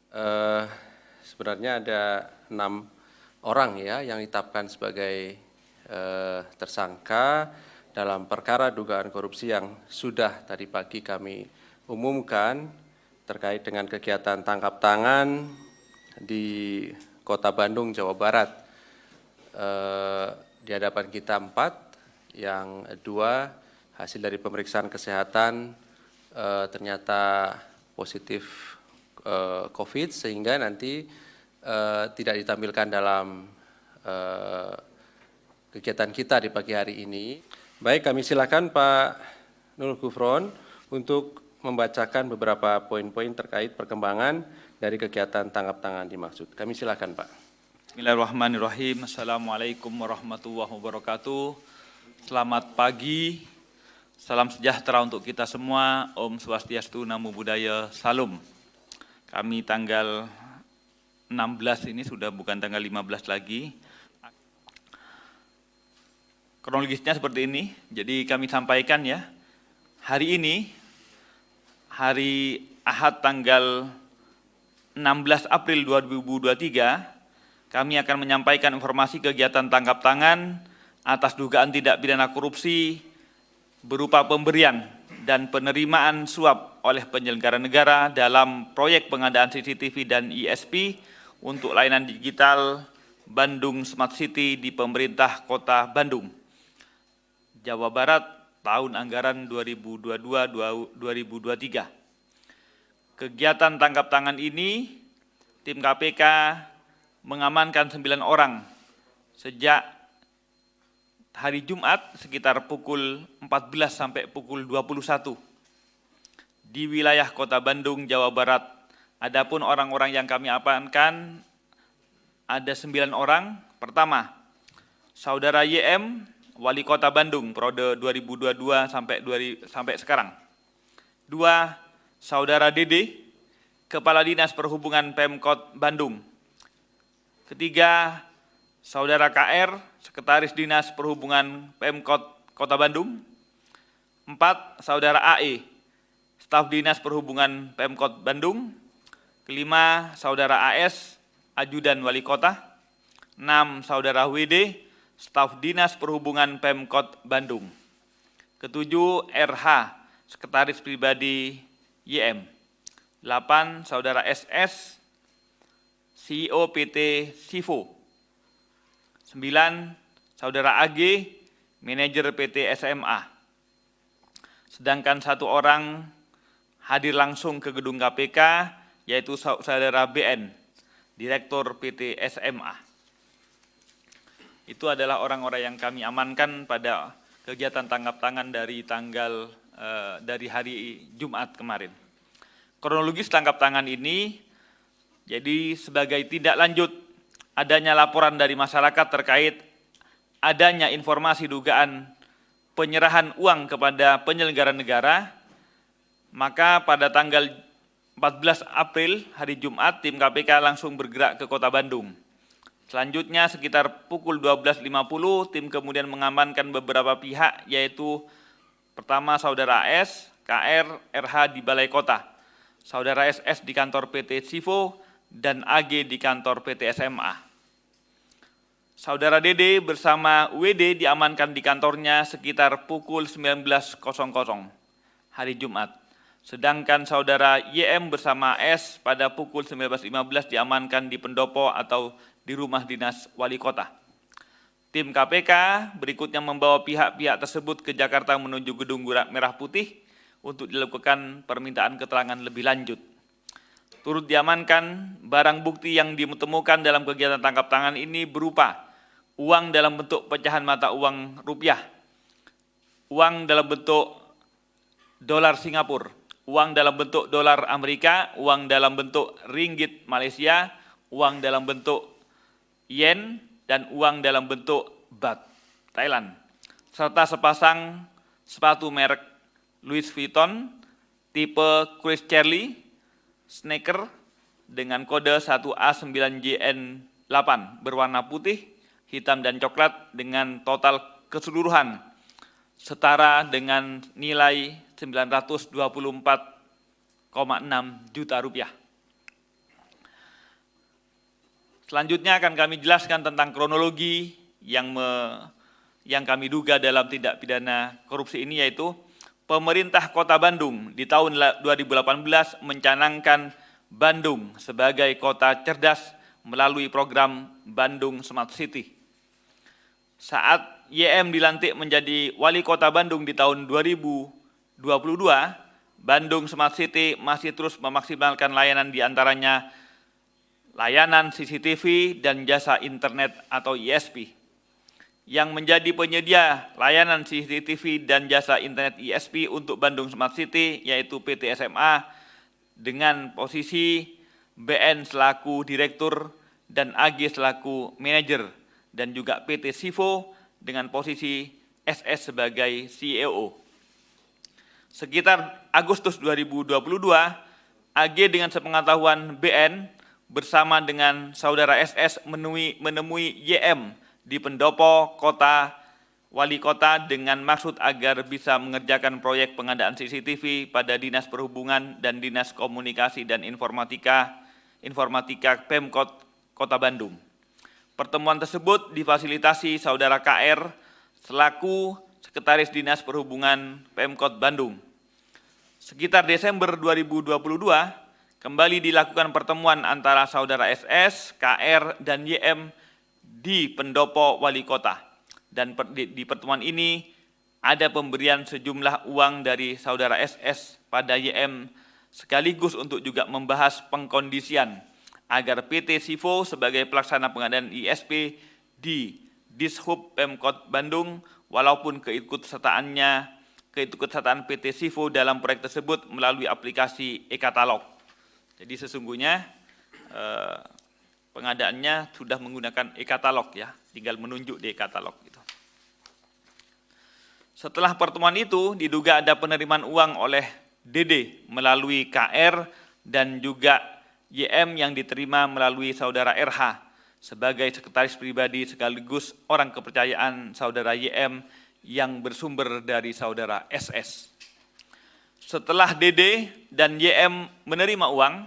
Eh, Sebenarnya ada 6 orang ya yang ditetapkan sebagai tersangka dalam perkara dugaan korupsi yang sudah tadi pagi kami umumkan terkait dengan kegiatan tangkap tangan di Kota Bandung, Jawa Barat. Di hadapan kita 4, yang 2 hasil dari pemeriksaan kesehatan ternyata positif COVID, sehingga nanti tidak ditampilkan dalam kegiatan kita di pagi hari ini. Baik, kami silakan Pak Nurul Gufron untuk membacakan beberapa poin-poin terkait perkembangan dari kegiatan tangkap tangan dimaksud. Kami silakan Pak. Bismillahirrahmanirrahim. Assalamualaikum warahmatullahi wabarakatuh. Selamat pagi, salam sejahtera untuk kita semua. Om Swastiastu, Namo Buddhaya, Salam. Kami tanggal 16 ini sudah bukan tanggal 15 lagi. Kronologisnya seperti ini, jadi kami sampaikan ya, hari ini, hari Ahad tanggal 16 April 2023, kami akan menyampaikan informasi kegiatan tangkap tangan atas dugaan tindak pidana korupsi berupa pemberian dan penerimaan suap oleh penyelenggara negara dalam proyek pengadaan CCTV dan ISP untuk layanan digital Bandung Smart City di pemerintah Kota Bandung, Jawa Barat, tahun anggaran 2022-2023. Kegiatan tangkap tangan ini, tim KPK mengamankan 9 orang sejak hari Jumat sekitar pukul 14 sampai pukul 21 di wilayah Kota Bandung, Jawa Barat. Adapun orang-orang yang kami amankan ada 9 orang. Pertama, Saudara YM, Wali Kota Bandung, periode 2022 sampai sekarang. 2, Saudara Dede, Kepala Dinas Perhubungan Pemkot Bandung. Ketiga, Saudara KR, Sekretaris Dinas Perhubungan Pemkot Kota Bandung. 4, Saudara AE, Staf Dinas Perhubungan Pemkot Bandung. Kelima, Saudara AS, Ajudan Wali Kota. 6, Saudara WD, Staf Dinas Perhubungan Pemkot Bandung. Ketujuh, RH, Sekretaris Pribadi YM. 8, Saudara SS, CEO PT Sivo. 9, Saudara AG, Manajer PT SMA. Sedangkan 1 orang hadir langsung ke gedung KPK, yaitu Saudara BN, Direktur PT SMA. Itu adalah orang-orang yang kami amankan pada kegiatan tangkap tangan dari dari hari Jumat kemarin. Kronologis tangkap tangan ini, jadi sebagai tindak lanjut adanya laporan dari masyarakat terkait adanya informasi dugaan penyerahan uang kepada penyelenggara negara, maka pada tanggal 14 April, hari Jumat, tim KPK langsung bergerak ke Kota Bandung. Selanjutnya sekitar pukul 12.50, tim kemudian mengamankan beberapa pihak, yaitu pertama Saudara AS, KR, RH di Balai Kota, Saudara SS di kantor PT Sivo, dan AG di kantor PT SMA. Saudara Dede bersama WD diamankan di kantornya sekitar pukul 19.00 hari Jumat. Sedangkan Saudara YM bersama S pada pukul 19.15 diamankan di pendopo atau di rumah dinas wali kota. Tim KPK berikutnya membawa pihak-pihak tersebut ke Jakarta menuju Gedung Merah Putih untuk dilakukan permintaan keterangan lebih lanjut. Turut diamankan barang bukti yang ditemukan dalam kegiatan tangkap tangan ini berupa uang dalam bentuk pecahan mata uang rupiah, uang dalam bentuk dolar Singapura, uang dalam bentuk dolar Amerika, uang dalam bentuk ringgit Malaysia, uang dalam bentuk yen, dan uang dalam bentuk baht Thailand, serta sepasang sepatu merek Louis Vuitton tipe Chris Charlie sneaker dengan kode 1A9JN8 berwarna putih, hitam, dan coklat dengan total keseluruhan setara dengan nilai 924,6 juta rupiah. Selanjutnya akan kami jelaskan tentang kronologi yang kami duga dalam tindak pidana korupsi ini, yaitu pemerintah Kota Bandung di tahun 2018 mencanangkan Bandung sebagai kota cerdas melalui program Bandung Smart City. Saat YM dilantik menjadi wali kota Bandung di tahun 2022, Bandung Smart City masih terus memaksimalkan layanan diantaranya layanan CCTV dan jasa internet atau ISP. Yang menjadi penyedia layanan CCTV dan jasa internet ISP untuk Bandung Smart City yaitu PT SMA dengan posisi BN selaku direktur dan AG selaku manajer, dan juga PT Sivo dengan posisi SS sebagai CEO. Sekitar Agustus 2022, AG dengan sepengetahuan BN bersama dengan saudara SS menemui YM di pendopo wali kota dengan maksud agar bisa mengerjakan proyek pengadaan CCTV pada Dinas Perhubungan dan Dinas Komunikasi dan Informatika Pemkot Kota Bandung. Pertemuan tersebut difasilitasi saudara KR selaku Sekretaris Dinas Perhubungan Pemkot Bandung. Sekitar Desember 2022, kembali dilakukan pertemuan antara saudara SS, KR, dan YM di pendopo wali kota. Dan di pertemuan ini ada pemberian sejumlah uang dari saudara SS pada YM sekaligus untuk juga membahas pengkondisian agar PT Sivo sebagai pelaksana pengadaan ISP di Dishub Pemkot Bandung, walaupun keikutsertaan PT Sivo dalam proyek tersebut melalui aplikasi e-katalog. Jadi sesungguhnya pengadaannya sudah menggunakan e-katalog ya, tinggal menunjuk di e-katalog gitu. Setelah pertemuan itu diduga ada penerimaan uang oleh DD melalui KR dan juga YM yang diterima melalui saudara RH sebagai sekretaris pribadi sekaligus orang kepercayaan saudara YM yang bersumber dari saudara SS. Setelah DD dan YM menerima uang,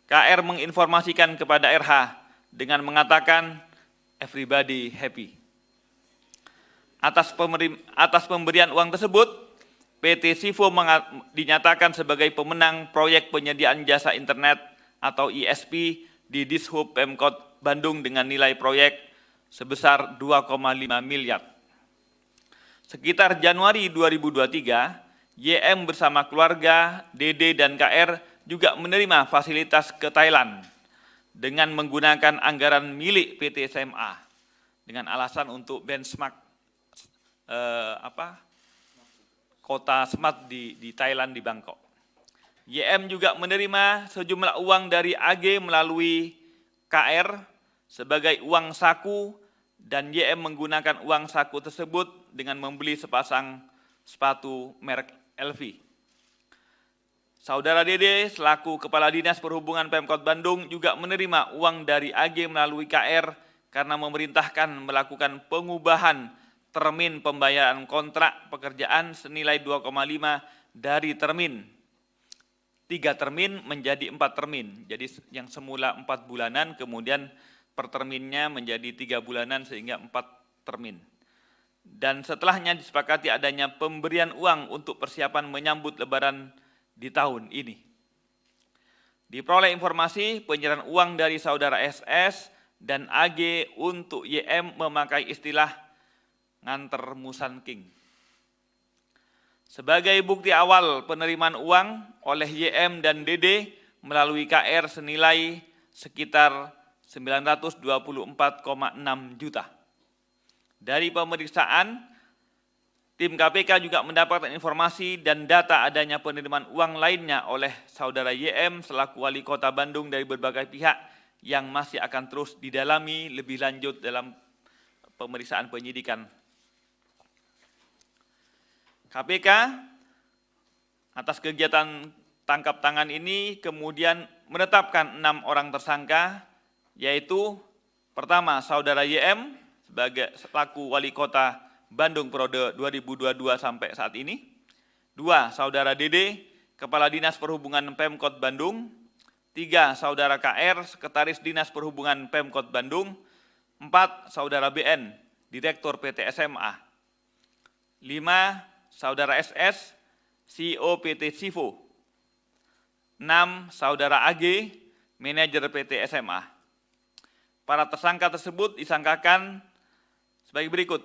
KR menginformasikan kepada RH dengan mengatakan everybody happy. Atas pemberian uang tersebut, PT Sivo dinyatakan sebagai pemenang proyek penyediaan jasa internet atau ISP di Dishub Pemkot Bandung dengan nilai proyek sebesar 2,5 miliar. Sekitar Januari 2023, YM bersama keluarga, DD dan KR juga menerima fasilitas ke Thailand dengan menggunakan anggaran milik PT SMA dengan alasan untuk benchmark kota smart di Thailand di Bangkok. YM juga menerima sejumlah uang dari AG melalui KR sebagai uang saku dan YM menggunakan uang saku tersebut dengan membeli sepasang sepatu merek LV. Saudara DD selaku Kepala Dinas Perhubungan Pemkot Bandung juga menerima uang dari AG melalui KR karena memerintahkan melakukan pengubahan termin pembayaran kontrak pekerjaan senilai 2,5 dari termin 3 termin menjadi 4 termin. Jadi yang semula 4 bulanan kemudian per terminnya menjadi 3 bulanan sehingga 4 termin. Dan setelahnya disepakati adanya pemberian uang untuk persiapan menyambut Lebaran di tahun ini. Diperoleh informasi penyerahan uang dari saudara SS dan AG untuk YM memakai istilah nganter Musan King. Sebagai bukti awal penerimaan uang oleh YM dan DD melalui KR senilai sekitar 924,6 juta. Dari pemeriksaan, tim KPK juga mendapatkan informasi dan data adanya penerimaan uang lainnya oleh saudara YM selaku wali kota Bandung dari berbagai pihak yang masih akan terus didalami lebih lanjut dalam pemeriksaan penyidikan. KPK atas kegiatan tangkap tangan ini kemudian menetapkan 6 orang tersangka, yaitu pertama saudara YM sebagai selaku wali kota Bandung periode 2022 sampai saat ini. 2, saudara DD, Kepala Dinas Perhubungan Pemkot Bandung. 3. Saudara KR, Sekretaris Dinas Perhubungan Pemkot Bandung. 4. Saudara BN, Direktur PT SMA. 5. Saudara SS, CEO PT Sivo. 6. Saudara AG, Manajer PT SMA. Para tersangka tersebut disangkakan sebagai berikut.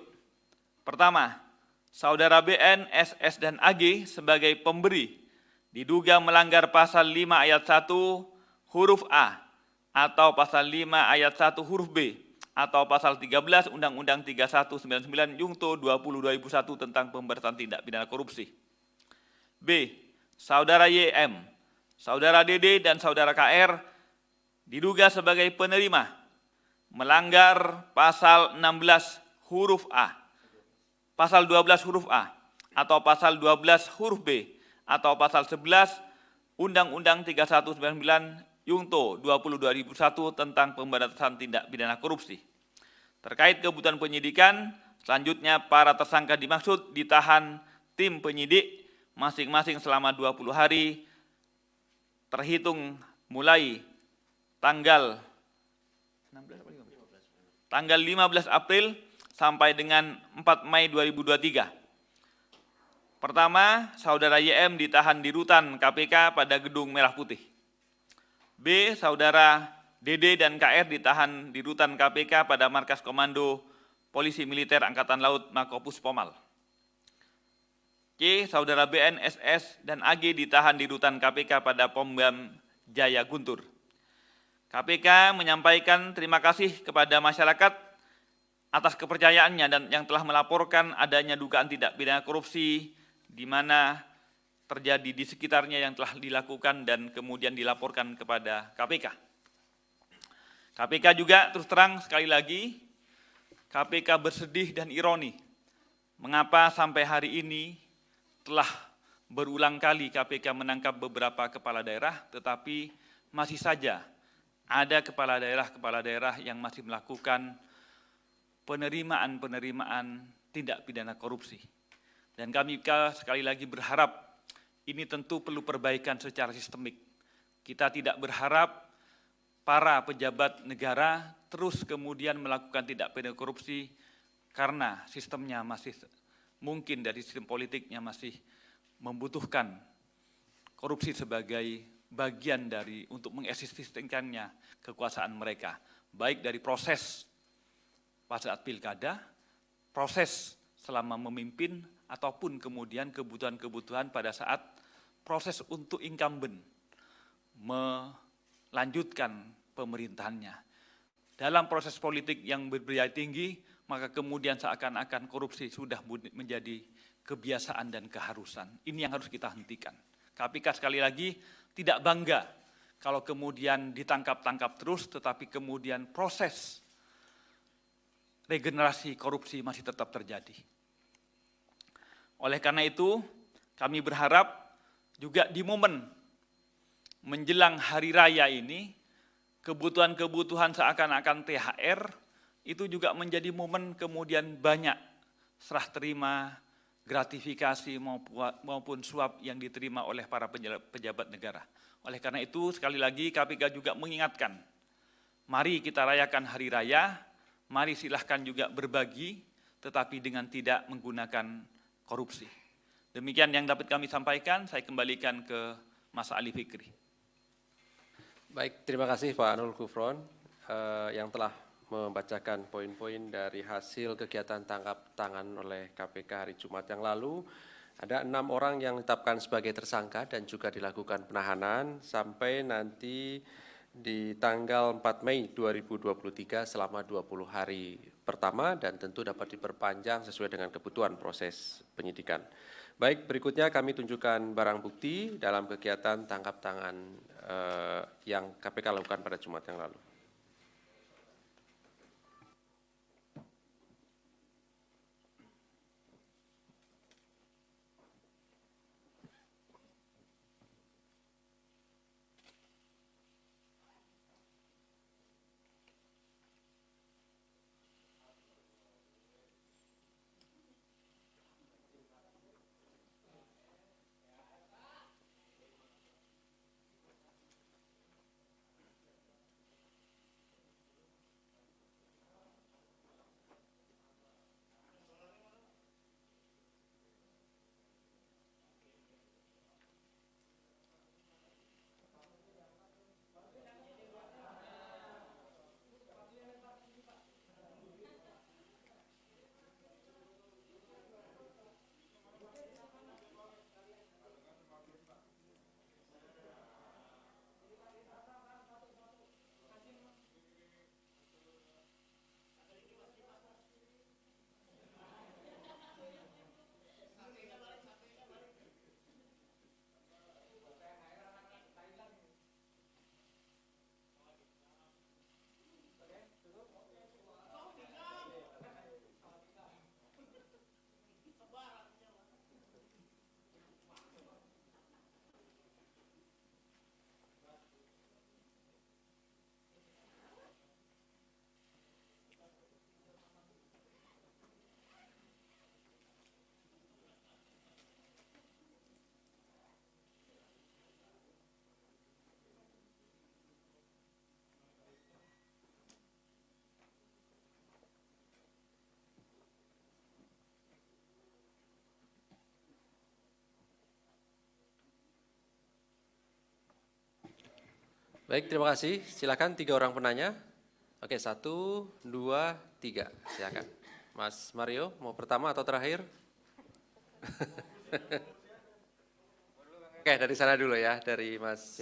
Pertama, Saudara BN, SS, dan AG sebagai pemberi diduga melanggar pasal 5 ayat 1 huruf A atau pasal 5 ayat 1 huruf B atau pasal 13 Undang-Undang 3199 Jungto 20/2001 tentang pemberantasan tindak pidana korupsi. B. Saudara YM, Saudara DD, dan Saudara KR diduga sebagai penerima melanggar pasal 16 huruf A, pasal 12 huruf A, atau pasal 12 huruf B, atau pasal 11 Undang-Undang 3199 Jungto 20/2001 tentang pemberantasan tindak pidana korupsi. Terkait kebutuhan penyidikan, selanjutnya para tersangka dimaksud ditahan tim penyidik masing-masing selama 20 hari terhitung mulai tanggal 15 April sampai dengan 4 Mei 2023. Pertama, Saudara YM ditahan di rutan KPK pada Gedung Merah Putih. B. Saudara DD dan KR ditahan di rutan KPK pada Markas Komando Polisi Militer Angkatan Laut Makopus Pomal. C. Saudara BN, SS, dan AG ditahan di rutan KPK pada Pom-Bam Jaya Guntur. KPK menyampaikan terima kasih kepada masyarakat atas kepercayaannya dan yang telah melaporkan adanya dugaan tindak pidana korupsi di mana terjadi di sekitarnya yang telah dilakukan dan kemudian dilaporkan kepada KPK. KPK juga terus terang sekali lagi, KPK bersedih dan ironi mengapa sampai hari ini telah berulang kali KPK menangkap beberapa kepala daerah, tetapi masih saja ada kepala daerah yang masih melakukan penerimaan tindak pidana korupsi. Dan kami sekali lagi berharap ini tentu perlu perbaikan secara sistemik. Kita tidak berharap para pejabat negara terus kemudian melakukan tindak pidana korupsi karena sistemnya masih mungkin dari sistem politiknya masih membutuhkan korupsi sebagai bagian dari untuk mengeksistensikannya kekuasaan mereka, baik dari proses pada saat pilkada, proses selama memimpin, ataupun kemudian kebutuhan-kebutuhan pada saat proses untuk incumbent melanjutkan pemerintahannya. Dalam proses politik yang berbiaya tinggi, maka kemudian seakan-akan korupsi sudah menjadi kebiasaan dan keharusan. Ini yang harus kita hentikan. KPK sekali lagi tidak bangga kalau kemudian ditangkap-tangkap terus, tetapi kemudian proses regenerasi korupsi masih tetap terjadi. Oleh karena itu, kami berharap juga di momen menjelang hari raya ini, kebutuhan-kebutuhan seakan-akan THR itu juga menjadi momen kemudian banyak serah terima, gratifikasi maupun suap yang diterima oleh para pejabat negara. Oleh karena itu, sekali lagi KPK juga mengingatkan, mari kita rayakan hari raya, mari silahkan juga berbagi, tetapi dengan tidak menggunakan korupsi. Demikian yang dapat kami sampaikan, saya kembalikan ke Mas Ali Fikri. Baik, terima kasih Pak Nurul Gufron yang telah membacakan poin-poin dari hasil kegiatan tangkap tangan oleh KPK hari Jumat yang lalu. Ada 6 orang yang ditetapkan sebagai tersangka dan juga dilakukan penahanan sampai nanti di tanggal 4 Mei 2023 selama 20 hari pertama dan tentu dapat diperpanjang sesuai dengan kebutuhan proses penyidikan. Baik, berikutnya kami tunjukkan barang bukti dalam kegiatan tangkap tangan yang KPK lakukan pada Jumat yang lalu. Baik, terima kasih. Silakan 3 orang penanya. Oke, 1, 2, 3. Silakan. Mas Mario, mau pertama atau terakhir? Oke, dari sana dulu ya, dari Mas.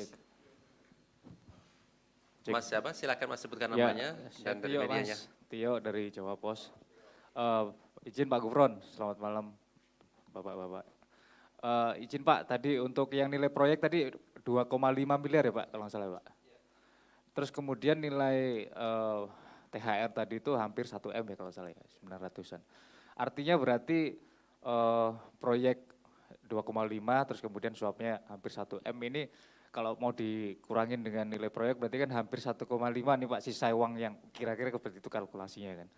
Mas siapa? Silakan Mas sebutkan namanya Ya, dan dari Tio, medianya. Mas. Tio dari Jawa Pos. Izin Pak Gufron, selamat malam Bapak-Bapak. Izin Pak, tadi untuk yang nilai proyek tadi 2,5 miliar ya Pak, kalau nggak salah Pak. Terus kemudian nilai THR tadi itu hampir 1 M ya kalau nggak salah ya, 900-an. Artinya berarti proyek 2,5 terus kemudian suapnya hampir 1 M ini kalau mau dikurangin dengan nilai proyek berarti kan hampir 1,5 nih Pak sisa uang yang kira-kira seperti itu kalkulasinya kan.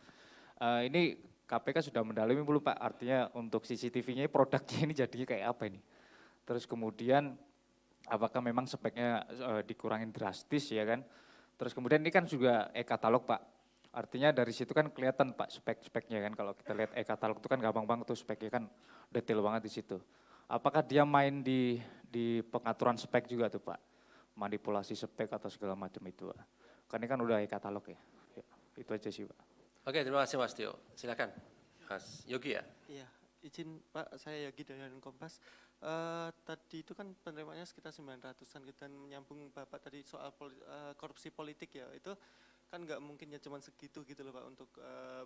Ini KPK sudah mendalami belum Pak? Artinya untuk CCTV-nya produknya ini jadinya kayak apa ini? Terus kemudian apakah memang speknya dikurangin drastis ya kan? Terus kemudian ini kan juga e-katalog Pak. Artinya dari situ kan kelihatan Pak spek-speknya kan. Kalau kita lihat e-katalog itu kan gampang banget tuh speknya kan detail banget di situ. Apakah dia main di pengaturan spek juga tuh Pak? Manipulasi spek atau segala macam itu Pak. Kan ini kan udah e-katalog ya. Itu aja sih Pak. Oke, terima kasih Mas Tio. Silakan. Mas Yogi ya. Iya, izin Pak, saya Yogi dari Harian Kompas. Tadi itu kan penerimaannya sekitar 900-an gitu, dan menyambung Bapak tadi soal korupsi politik ya, itu kan nggak mungkin ya cuma segitu gitu loh Pak untuk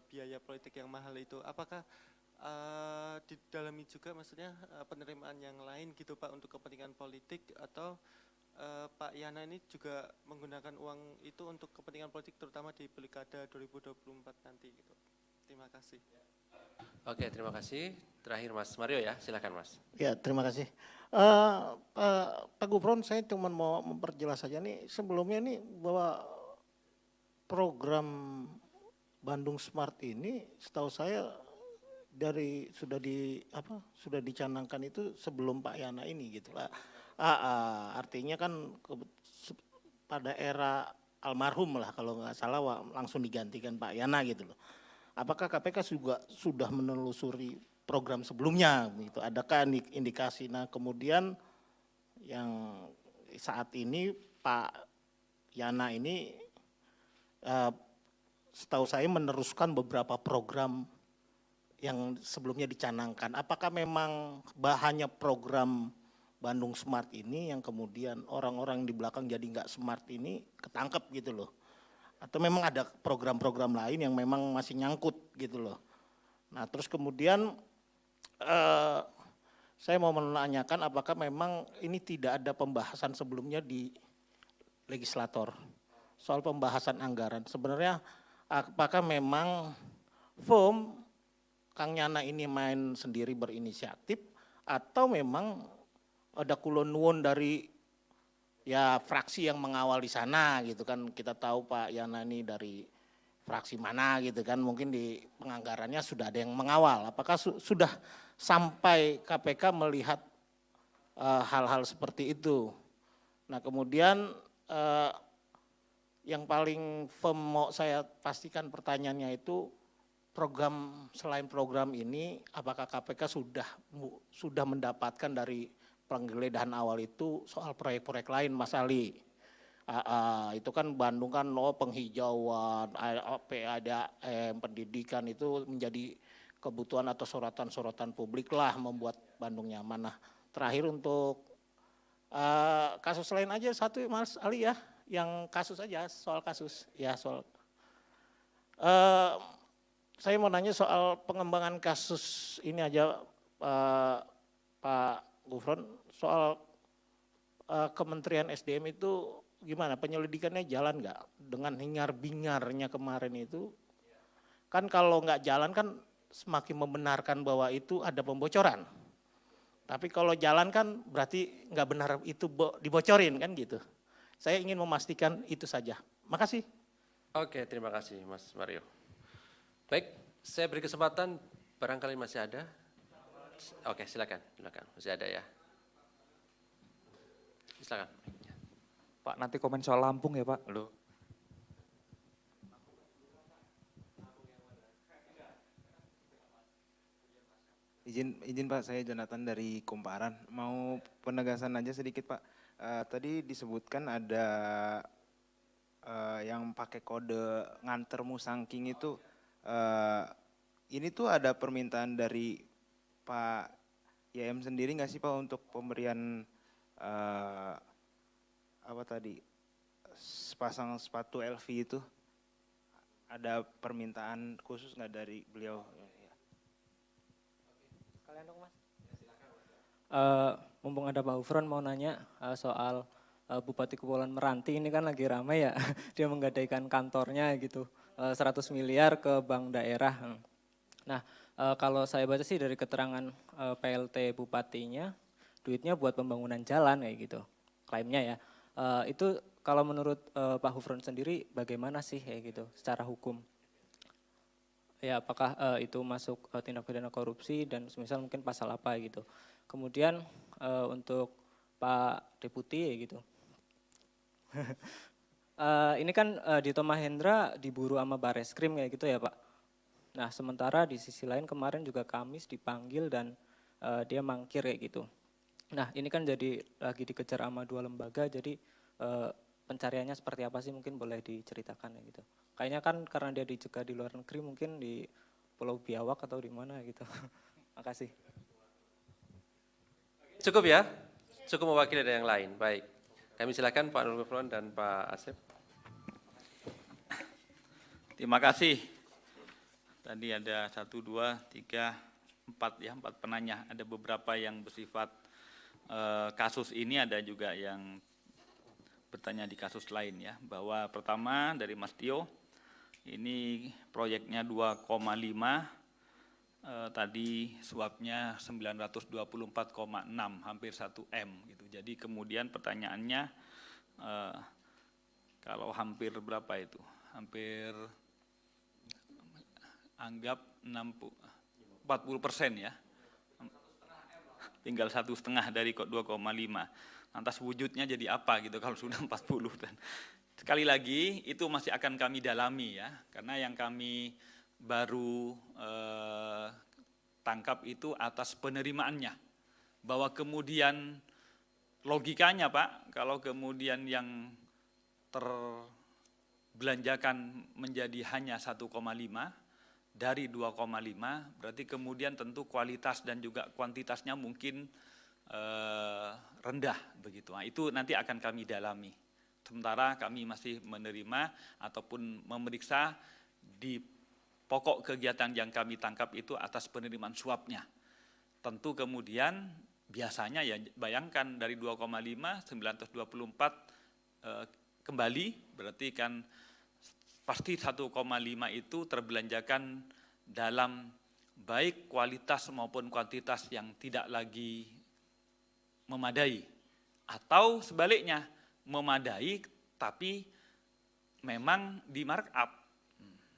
biaya politik yang mahal itu. Apakah didalami juga maksudnya penerimaan yang lain gitu Pak untuk kepentingan politik, atau Pak Yana ini juga menggunakan uang itu untuk kepentingan politik terutama di Pilkada 2024 nanti gitu. Terima kasih. Oke, terima kasih. Terakhir Mas Mario ya, silakan Mas. Ya, terima kasih. Pak Gufron, saya cuma mau memperjelas saja nih, sebelumnya nih bahwa program Bandung Smart ini setahu saya sudah dicanangkan itu sebelum Pak Yana ini gitu lah. Artinya kan pada era almarhum lah kalau nggak salah langsung digantikan Pak Yana gitu loh. Apakah KPK juga sudah menelusuri program sebelumnya gitu? Adakah indikasi? Nah, kemudian yang saat ini Pak Yana ini setahu saya meneruskan beberapa program yang sebelumnya dicanangkan. Apakah memang bahannya program Bandung Smart ini yang kemudian orang-orang di belakang jadi nggak smart ini ketangkep gitu loh? Atau memang ada program-program lain yang memang masih nyangkut gitu loh. Nah terus kemudian saya mau menanyakan apakah memang ini tidak ada pembahasan sebelumnya di legislator soal pembahasan anggaran. Sebenarnya apakah memang firm Kang Yana ini main sendiri berinisiatif atau memang ada kulon nuwun dari ya fraksi yang mengawal di sana gitu kan. Kita tahu Pak Yana ini dari fraksi mana gitu kan, mungkin di penganggarannya sudah ada yang mengawal. Apakah sudah sampai KPK melihat hal-hal seperti itu? Nah kemudian yang paling firm mau saya pastikan pertanyaannya itu selain program ini apakah KPK sudah mendapatkan dari penggeledahan awal itu soal proyek-proyek lain Mas Ali. Itu kan Bandung kan penghijauan, PADM, pendidikan itu menjadi kebutuhan atau sorotan-sorotan publik lah membuat Bandung nyaman. Nah terakhir untuk kasus lain aja satu Mas Ali ya, yang kasus aja soal kasus ya soal. Saya mau nanya soal pengembangan kasus ini aja Pak Gufron, soal Kementerian SDM itu gimana penyelidikannya jalan nggak dengan hingar-bingarnya kemarin itu? Kan kalau nggak jalan kan semakin membenarkan bahwa itu ada pembocoran. Tapi kalau jalan kan berarti nggak benar itu dibocorin kan gitu. Saya ingin memastikan itu saja. Makasih. Oke, terima kasih Mas Mario. Baik, saya beri kesempatan, barangkali masih ada. Oke, silakan, masih ada ya. Silakan. Pak nanti komen soal Lampung ya Pak. Loh. Izin Pak, saya Jonathan dari Kumparan. Mau penegasan aja sedikit Pak. Tadi disebutkan ada yang pakai kode nganter Musangking itu, ini tuh ada permintaan dari Pak YM sendiri nggak sih Pak untuk pemberian apa tadi sepasang sepatu LV itu? Ada permintaan khusus nggak dari beliau? Kalian dong Mas. Mumpung ada Pak Gufron mau nanya soal Bupati Kepulauan Meranti ini kan lagi ramai ya, dia menggadaikan kantornya gitu, 100 miliar ke bank daerah. Nah, kalau saya baca sih dari keterangan PLT Bupatinya, duitnya buat pembangunan jalan kayak gitu, klaimnya ya. Itu kalau menurut Pak Gufron sendiri bagaimana sih kayak gitu secara hukum? Ya apakah itu masuk tindak pidana korupsi dan semisal mungkin pasal apa gitu. Kemudian untuk Pak Deputi ya gitu. Ini kan Dito Mahendra diburu sama Bareskrim kayak gitu ya Pak. Nah sementara di sisi lain kemarin juga Kamis dipanggil dan dia mangkir kayak gitu. Nah ini kan jadi lagi dikejar sama 2 lembaga, jadi pencariannya seperti apa sih mungkin boleh diceritakan ya gitu. Kayaknya kan karena dia dijaga di luar negeri mungkin di Pulau Biawak atau di mana gitu. Makasih. Cukup ya? Cukup mewakili dari yang lain. Baik. Kami silakan Pak Nurul Gufron dan Pak Asep. Terima kasih. Tadi ada 1, 2, 3, 4 ya, 4 penanya. Ada beberapa yang bersifat kasus ini, ada juga yang bertanya di kasus lain ya. Bahwa pertama dari Mas Tio, ini proyeknya 2,5, tadi suapnya 924,6, hampir 1 M gitu. Jadi kemudian pertanyaannya, kalau hampir berapa itu? Hampir anggap 40% ya. Tinggal 1,5 dari 2,5. Lantas wujudnya jadi apa gitu kalau sudah 40 dan sekali lagi itu masih akan kami dalami ya, karena yang kami baru tangkap itu atas penerimaannya, bahwa kemudian logikanya Pak, kalau kemudian yang terbelanjakan menjadi hanya 1,5 dari 2,5, berarti kemudian tentu kualitas dan juga kuantitasnya mungkin rendah begitu. Nah, itu nanti akan kami dalami. Sementara kami masih menerima ataupun memeriksa di pokok kegiatan yang kami tangkap itu atas penerimaan suapnya. Tentu kemudian biasanya ya bayangkan dari 2,5, 924 kembali, berarti kan pasti 1,5 itu terbelanjakan dalam baik kualitas maupun kuantitas yang tidak lagi memadai. Atau sebaliknya, memadai tapi memang di markup,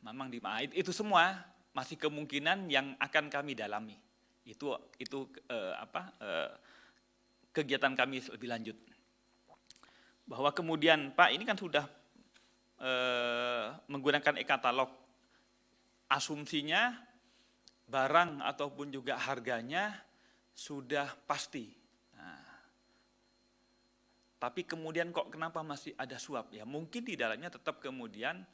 memang di itu semua masih kemungkinan yang akan kami dalami. Itu kegiatan kami lebih lanjut. Bahwa kemudian Pak ini kan sudah menggunakan e-katalog, asumsinya barang ataupun juga harganya sudah pasti. Tapi kemudian kok kenapa masih ada suap? Ya mungkin di dalamnya tetap kemudian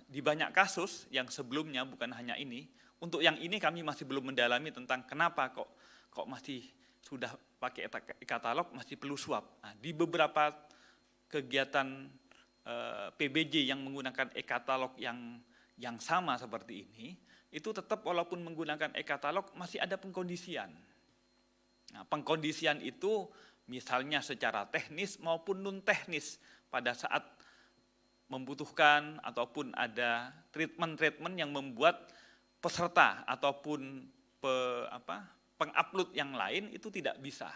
di banyak kasus yang sebelumnya, bukan hanya ini, untuk yang ini kami masih belum mendalami tentang kenapa kok masih sudah pakai e-katalog masih perlu suap. Nah, di beberapa kegiatan PBJ yang menggunakan e-katalog yang sama seperti ini, itu tetap walaupun menggunakan e-katalog masih ada pengkondisian. Nah, pengkondisian itu misalnya secara teknis maupun non teknis pada saat membutuhkan ataupun ada treatment-treatment yang membuat peserta ataupun pengupload yang lain itu tidak bisa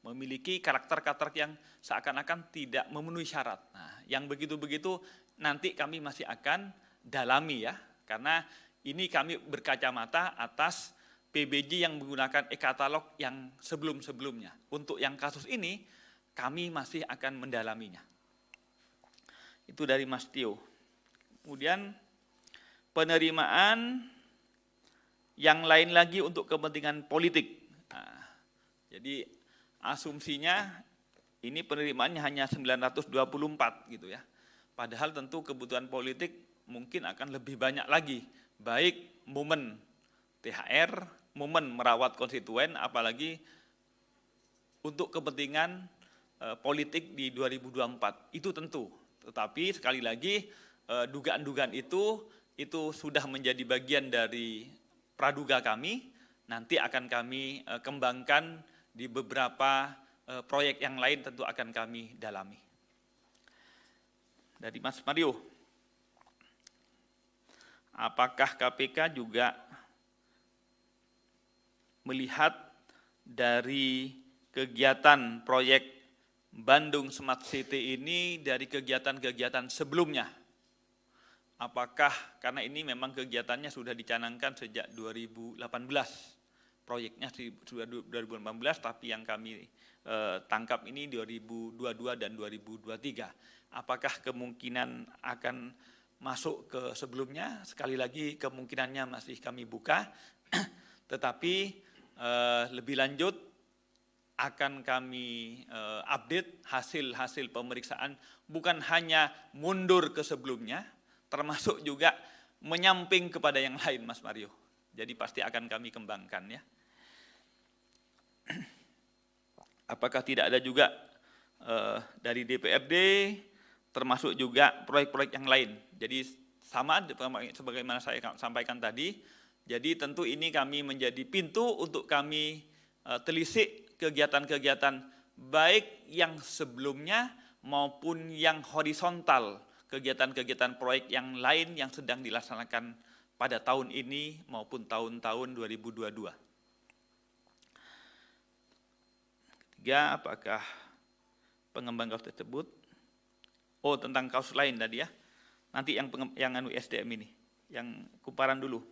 memiliki karakter-karakter yang seakan-akan tidak memenuhi syarat. Nah, yang begitu-begitu nanti kami masih akan dalami ya, karena ini kami berkacamata atas PBJ yang menggunakan e-katalog yang sebelum-sebelumnya. Untuk yang kasus ini, kami masih akan mendalaminya. Itu dari Mas Tio. Kemudian penerimaan yang lain lagi untuk kepentingan politik. Nah, jadi asumsinya ini penerimaannya hanya 924 gitu ya. Padahal tentu kebutuhan politik mungkin akan lebih banyak lagi, baik momen THR, momen merawat konstituen, apalagi untuk kepentingan politik di 2024. Itu tentu, tetapi sekali lagi dugaan-dugaan itu sudah menjadi bagian dari praduga kami, nanti akan kami kembangkan di beberapa proyek yang lain tentu akan kami dalami. Dari Mas Mario, apakah KPK juga melihat dari kegiatan proyek Bandung Smart City ini dari kegiatan-kegiatan sebelumnya? Apakah karena ini memang kegiatannya sudah dicanangkan sejak 2018, proyeknya sudah 2018, tapi yang kami tangkap ini 2022 dan 2023. Apakah kemungkinan akan masuk ke sebelumnya? Sekali lagi kemungkinannya masih kami buka, tetapi lebih lanjut akan kami update hasil-hasil pemeriksaan, bukan hanya mundur ke sebelumnya, termasuk juga menyamping kepada yang lain, Mas Mario. Jadi pasti akan kami kembangkan ya. Apakah tidak ada juga dari DPRD, termasuk juga proyek-proyek yang lain. Jadi sama sebagaimana saya sampaikan tadi, jadi tentu ini kami menjadi pintu untuk kami telisik kegiatan-kegiatan baik yang sebelumnya maupun yang horizontal, kegiatan-kegiatan proyek yang lain yang sedang dilaksanakan pada tahun ini maupun tahun-tahun 2022. Ketiga, apakah pengembang kasus tersebut? Oh, tentang kasus lain tadi ya. Nanti yang SDM ini, yang kumparan dulu.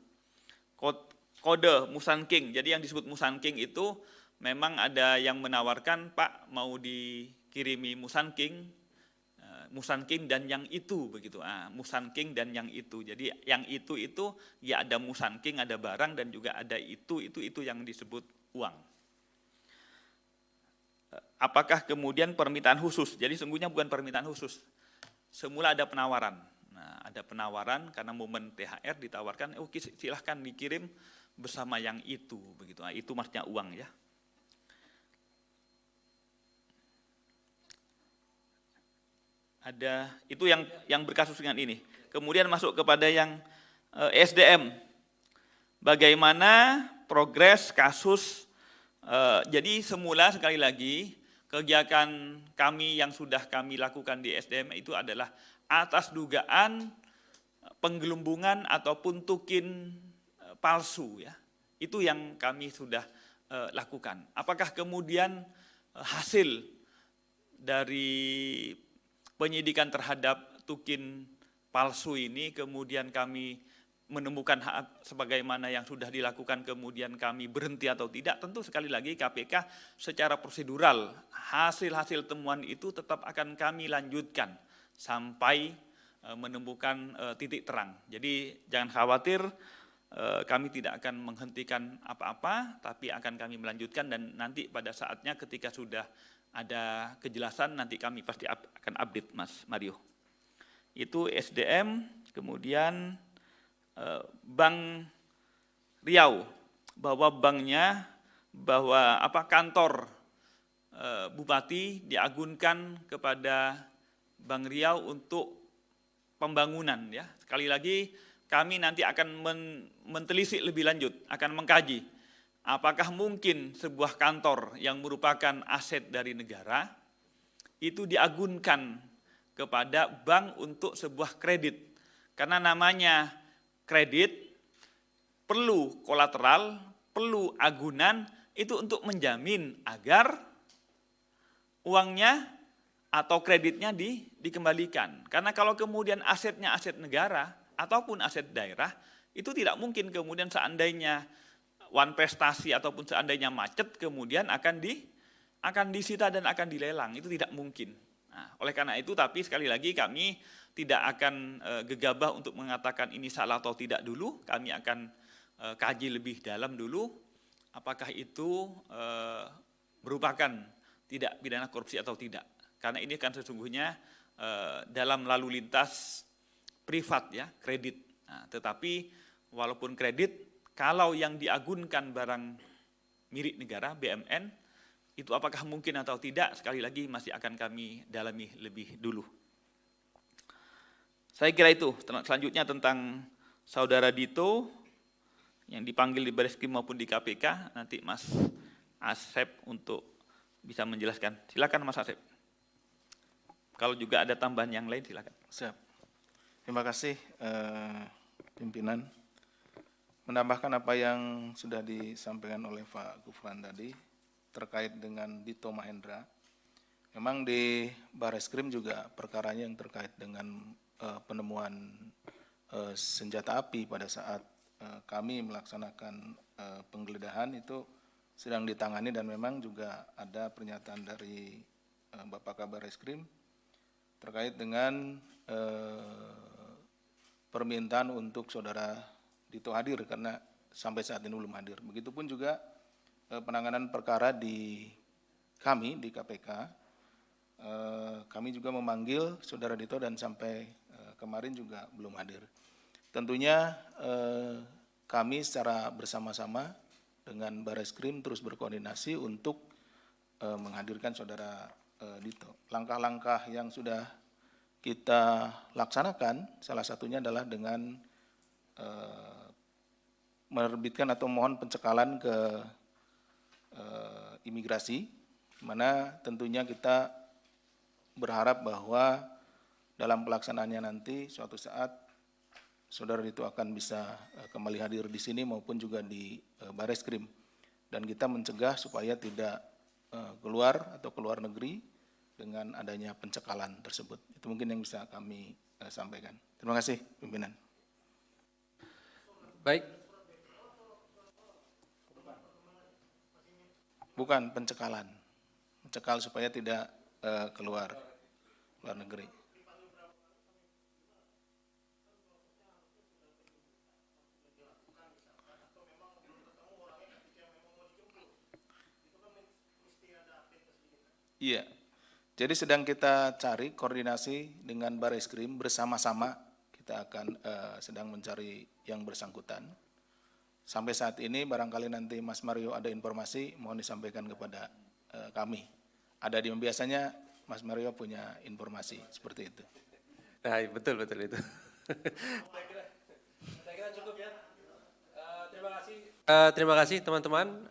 Kode Musanking. Jadi yang disebut Musanking itu memang ada yang menawarkan, Pak mau dikirimi Musanking dan yang itu begitu. Musanking dan yang itu. Jadi yang itu ya ada Musanking, ada barang dan juga ada itu yang disebut uang. Apakah kemudian permintaan khusus? Jadi sungguhnya bukan permintaan khusus. Semula ada penawaran. Nah, ada penawaran karena momen THR ditawarkan, oke silahkan dikirim bersama yang itu begitu. Nah, itu maksudnya uang ya. Ada itu yang berkasus dengan ini. Kemudian masuk kepada yang SDM. Bagaimana progres kasus? Jadi semula sekali lagi kegiatan kami yang sudah kami lakukan di SDM itu adalah atas dugaan penggelembungan ataupun tukin palsu ya. Itu yang kami sudah lakukan. Apakah kemudian hasil dari penyidikan terhadap tukin palsu ini kemudian kami menemukan sebagaimana yang sudah dilakukan kemudian kami berhenti atau tidak, tentu sekali lagi KPK secara prosedural hasil-hasil temuan itu tetap akan kami lanjutkan sampai menemukan titik terang. Jadi jangan khawatir, kami tidak akan menghentikan apa-apa, tapi akan kami melanjutkan dan nanti pada saatnya ketika sudah ada kejelasan nanti kami pasti akan update Mas Mario. Itu SDM, kemudian Bank Riau, bahwa kantor Bupati diagunkan kepada Bank Riau untuk pembangunan ya. Sekali lagi kami nanti akan mentelisik lebih lanjut, akan mengkaji apakah mungkin sebuah kantor yang merupakan aset dari negara itu diagunkan kepada bank untuk sebuah kredit. Karena namanya kredit perlu kolateral, perlu agunan itu untuk menjamin agar uangnya atau kreditnya dikembalikan. Karena kalau kemudian asetnya aset negara ataupun aset daerah, itu tidak mungkin kemudian seandainya wan prestasi ataupun seandainya macet kemudian akan disita dan akan dilelang, itu tidak mungkin. Nah, oleh karena itu tapi sekali lagi kami tidak akan gegabah untuk mengatakan ini salah atau tidak dulu, kami akan kaji lebih dalam dulu apakah itu merupakan tidak pidana korupsi atau tidak. Karena ini kan sesungguhnya dalam lalu lintas privat ya, kredit. Nah, tetapi walaupun kredit, kalau yang diagunkan barang milik negara, BMN, itu apakah mungkin atau tidak, sekali lagi masih akan kami dalami lebih dulu. Saya kira itu. Selanjutnya tentang Saudara Dito, yang dipanggil di Bareskrim maupun di KPK, nanti Mas Asep untuk bisa menjelaskan. Silakan Mas Asep. Kalau juga ada tambahan yang lain, silakan. Siap. Terima kasih pimpinan. Menambahkan apa yang sudah disampaikan oleh Pak Gufron tadi terkait dengan Dito Mahendra. Memang di Bareskrim juga perkaranya yang terkait dengan penemuan senjata api pada saat kami melaksanakan penggeledahan itu sedang ditangani, dan memang juga ada pernyataan dari Bapak Kabar Eskrim terkait dengan permintaan untuk Saudara Dito hadir, karena sampai saat ini belum hadir. Begitupun juga penanganan perkara di kami di KPK, kami juga memanggil Saudara Dito dan sampai kemarin juga belum hadir. Tentunya kami secara bersama-sama dengan Bareskrim terus berkoordinasi untuk menghadirkan Saudara Dito. Langkah-langkah yang sudah kita laksanakan salah satunya adalah dengan menerbitkan atau mohon pencekalan ke imigrasi, mana tentunya kita berharap bahwa dalam pelaksanaannya nanti suatu saat Saudara Dito akan bisa kembali hadir di sini maupun juga di Bareskrim, dan kita mencegah supaya tidak keluar atau keluar negeri dengan adanya pencekalan tersebut. Itu mungkin yang bisa kami sampaikan. Terima kasih pimpinan. Baik, bukan pencekalan, mencekal supaya tidak keluar negeri. Iya, jadi sedang kita cari koordinasi dengan Bareskrim bersama-sama, kita akan sedang mencari yang bersangkutan. Sampai saat ini barangkali nanti Mas Mario ada informasi, mohon disampaikan kepada kami. Ada di biasanya Mas Mario punya informasi seperti itu. nah betul itu. Saya kira cukup ya. Terima kasih. Terima kasih teman-teman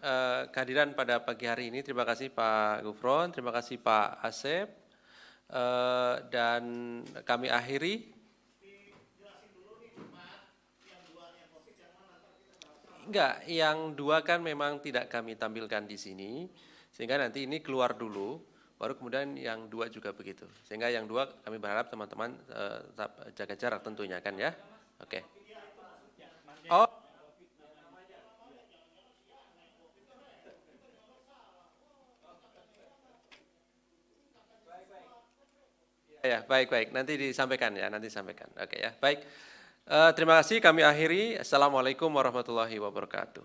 kehadiran pada pagi hari ini. Terima kasih Pak Gufron, terima kasih Pak Asep, dan kami akhiri. Enggak, yang dua kan memang tidak kami tampilkan di sini, sehingga nanti ini keluar dulu, baru kemudian yang dua juga begitu. Sehingga yang dua kami berharap teman-teman tetap jaga jarak tentunya kan ya. Oke. Oh. Ya, baik. Nanti disampaikan ya, nanti disampaikan. Oke ya, baik. Terima kasih, kami akhiri. Assalamualaikum warahmatullahi wabarakatuh.